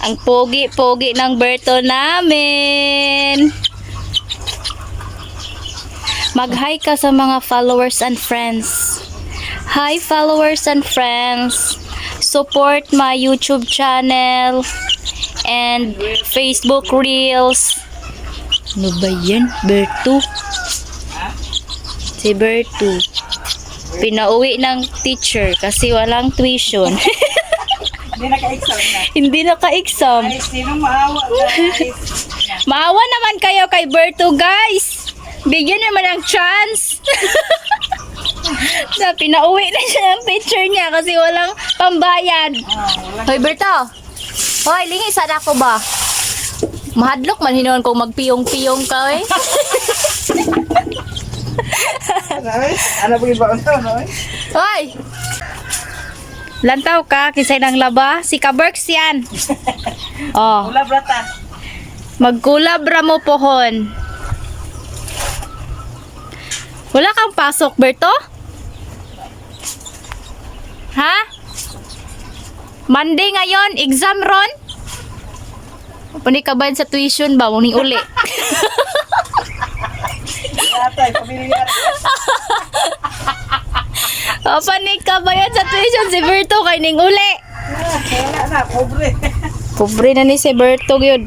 Ang pogi-pogi ng Berto namin. Mag-hi ka sa mga followers and friends. Hi followers and friends. Support my YouTube channel and Facebook Reels. Ano ba yan? Berto? Si Berto. Pinauwi ng teacher kasi walang tuition. Hindi naka-exam na. Hindi naka-exam. Ay, sino maawa guys? Maawa naman kayo kay Berto, guys. Bigyan naman ng chance. So, pinauwi na siya ng teacher niya kasi walang pambayad. Hoy, Berto. Hoy, lingi sana ako ba? Mahadlok man hinuon kung magpiyong-piyong ka, eh. Ano po yung baon na? Hoy! Lantaw ka, kisay ng laba. Si Kaberks yan. Oh, Wala brata. magkulabra mo pohon. Wala kang pasok, Berto? Ha? Monday ngayon, exam ron? Pwede ka ba sa tuition ba? Muning uli. Atay, pamilya. O, panik ka ba yan sa tuition si Berto kay ning uli? Wala na, pobre. Pobre na ni si Berto yun.